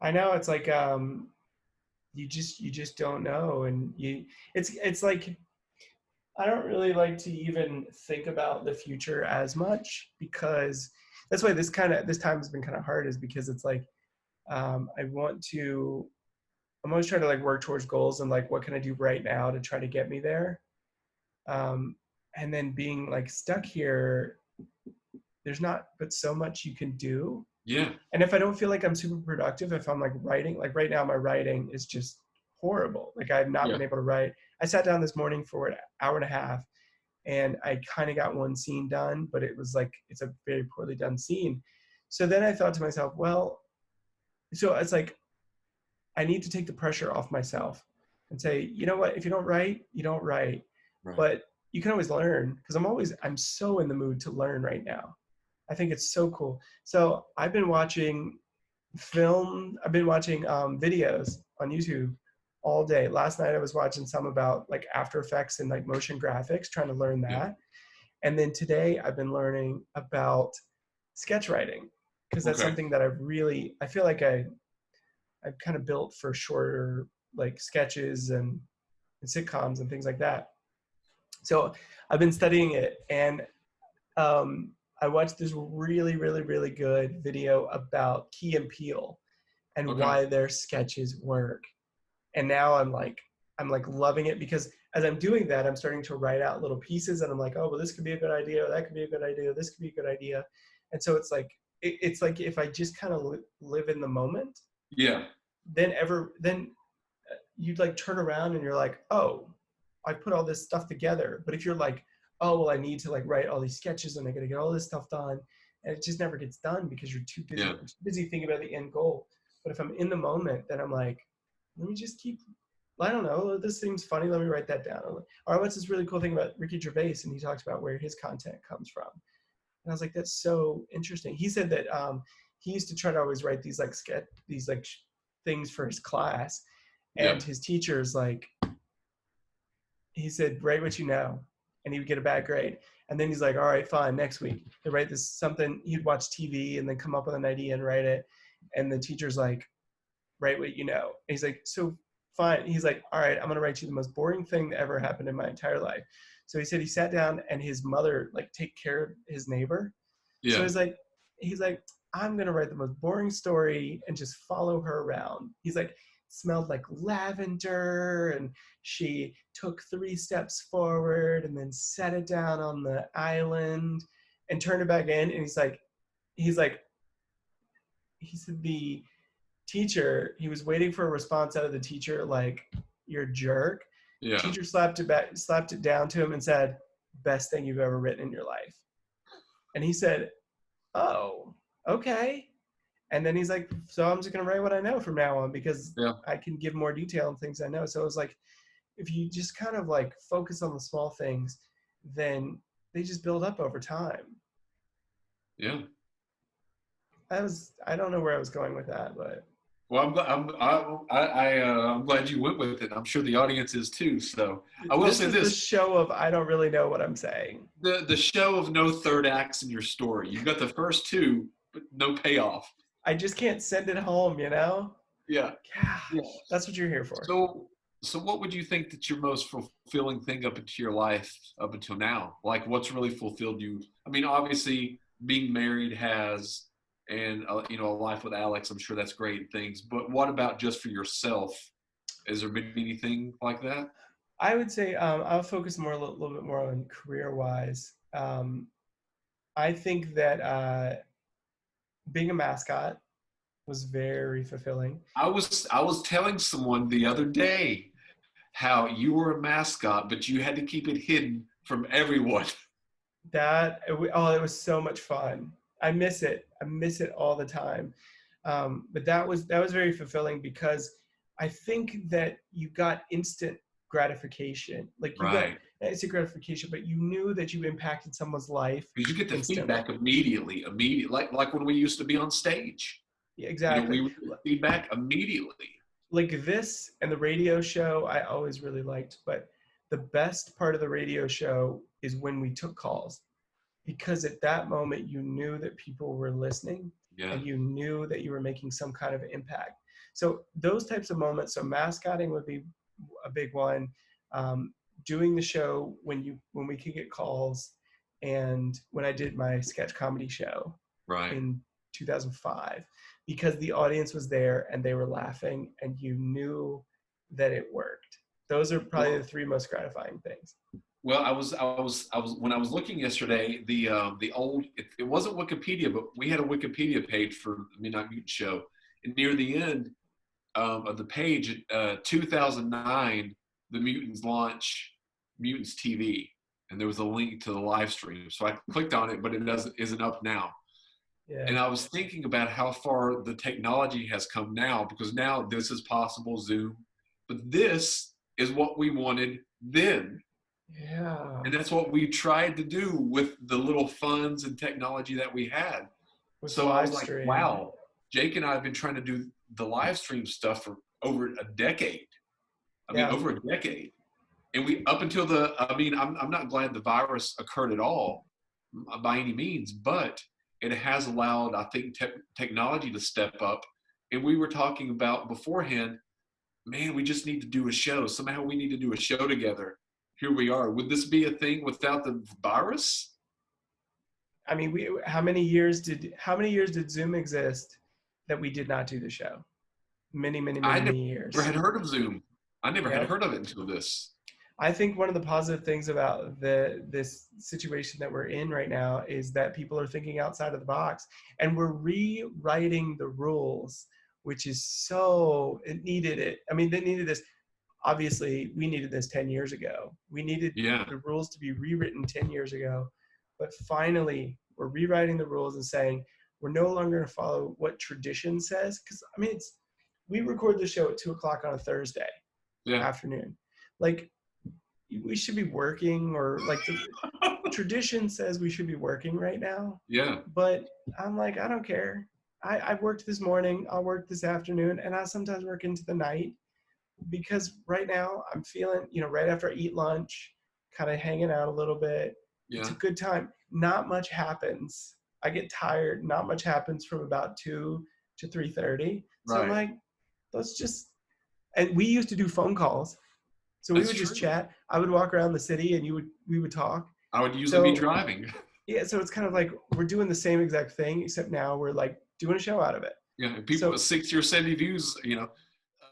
I know it's like you just don't know, and it's like I don't really like to even think about the future as much because that's why this time has been kind of hard is because it's like I want to I'm always trying to like work towards goals and like what can I do right now to try to get me there. Um, and then being like stuck here, there's not but so much you can do. Yeah. And if I don't feel like I'm super productive, if I'm like writing, like right now, my writing is just horrible. Like I've not Yeah. been able to write. I sat down this morning for an hour and a half and I kind of got one scene done, but it was like, it's a very poorly done scene. So then I thought to myself, well, so it's like, I need to take the pressure off myself and say, you know what, if you don't write, you don't write. Right. But you can always learn because I'm so in the mood to learn right now. I think it's so cool. So I've been watching videos on YouTube all day. Last night I was watching some about like After Effects and like motion graphics, trying to learn Yeah. that. And then today I've been learning about sketch writing because that's Okay. something that I feel like I've kind of built for shorter like sketches and sitcoms and things like that. So I've been studying it, and um, I watched this really good video about Key and Peele and Okay. why their sketches work. And now I'm like loving it because as I'm doing that, I'm starting to write out little pieces, and I'm like, oh well, this could be a good idea, that could be a good idea, this could be a good idea. And so it's like if I just kind of live in the moment, Yeah. then you'd like turn around and you're like, oh, I put all this stuff together. But if you're like, oh well, I need to like write all these sketches and I gotta get all this stuff done, and it just never gets done because Yeah. you're too busy thinking about the end goal. But if I'm in the moment, then I'm like, let me just keep. I don't know. This seems funny. Let me write that down. Or what's this really cool thing about Ricky Gervais? And he talks about where his content comes from. And I was like, that's so interesting. He said that he used to try to always write these like things for his class, Yeah. and his teachers like he said, write what you know, and he would get a bad grade. And then he's like, all right, fine, next week. He'd write this something, he'd watch TV and then come up with an idea and write it. And the teacher's like, write what you know. And he's like, so fine. He's like, all right, I'm gonna write you the most boring thing that ever happened in my entire life. So he said he sat down and his mother like take care of his neighbor. So Yeah. he's like, I'm gonna write the most boring story and just follow her around. He's like, smelled like lavender, and she took 3 steps forward and then set it down on the island and turned it back in. And he's like, he said the teacher, he was waiting for a response out of the teacher, like, you're a jerk. Yeah. Teacher slapped it down to him and said, best thing you've ever written in your life. And he said, oh, okay. And then he's like, so I'm just gonna write what I know from now on because Yeah. I can give more detail on things I know. So it was like, if you just kind of like focus on the small things, then they just build up over time. Yeah. I don't know where I was going with that, but Well, I'm glad you went with it. I'm sure the audience is too. So I will this say is the this: show of I don't really know what I'm saying. the show of no third acts in your story. You've got the first two, but no payoff. I just can't send it home, you know? Yeah. Yeah. Gosh, that's what you're here for. So, so what would you think that your most fulfilling thing up into your life up until now? Like, what's really fulfilled you? I mean, obviously, being married has, and a life with Alex. I'm sure that's great things. But what about just for yourself? Has there been anything like that? I would say I'll focus more a little bit more on career wise. I think that being a mascot was very fulfilling. I was telling someone the other day how you were a mascot, but you had to keep it hidden from everyone. It was so much fun. I miss it. I miss it all the time. But that was very fulfilling because I think that you got instant gratification. Like you got Right. instant gratification, but you knew that you impacted someone's life Because you get the instantly. feedback immediately, like when we used to be on stage. Yeah, We exactly. would get feedback immediately. Like this and the radio show, I always really liked. But the best part of the radio show is when we took calls because at that moment you knew that people were listening Yeah. and you knew that you were making some kind of impact. So those types of moments. So mascotting would be a big one. Doing the show when we could get calls, and when I did my sketch comedy show Right. in 2005, because the audience was there and they were laughing and you knew that it worked. Those are probably the three most gratifying things. Well, I was when I was looking yesterday, the old it wasn't Wikipedia, but we had a Wikipedia page for the Midnight Mutant Show, and near the end of the page, 2009, the Mutants launch Mutants TV, and there was a link to the live stream. So I clicked on it, but it isn't up now. Yeah. And I was thinking about how far the technology has come now, because now this is possible, Zoom, but this is what we wanted then. Yeah. And that's what we tried to do with the little funds and technology that we had. With so I was like, stream. wow, Jake and I have been trying to do the live stream stuff for over a decade. I mean, over a decade. And we, up until I'm not glad the virus occurred at all by any means, but it has allowed, I think, technology to step up. And we were talking about beforehand, man, we just need to do a show. Somehow we need to do a show together. Here we are. Would this be a thing without the virus? I mean, how many years did Zoom exist that we did not do the show? Many years. I never had heard of Zoom. I never had heard of it until this. I think one of the positive things about this situation that we're in right now is that people are thinking outside of the box, and we're rewriting the rules, which is it needed it. I mean, they needed this. Obviously, we needed this 10 years ago. We needed the rules to be rewritten 10 years ago. But finally, we're rewriting the rules and saying we're no longer going to follow what tradition says. Because, I mean, we record the show at 2:00 on a Thursday afternoon. Like, we should be working, or like the tradition says we should be working right now. Yeah. But I'm like, I don't care. I worked this morning. I'll work this afternoon. And I sometimes work into the night. Because right now I'm feeling, right after I eat lunch, kind of hanging out a little bit. Yeah. It's a good time. Not much happens. I get tired. Not much happens from about 2 to 3:30. So I'm like, and we used to do phone calls. So we would just chat. I would walk around the city and we would talk. I would usually be driving. Yeah. So it's kind of like we're doing the same exact thing, except now we're like doing a show out of it. Yeah. And people with 60 or 70 views,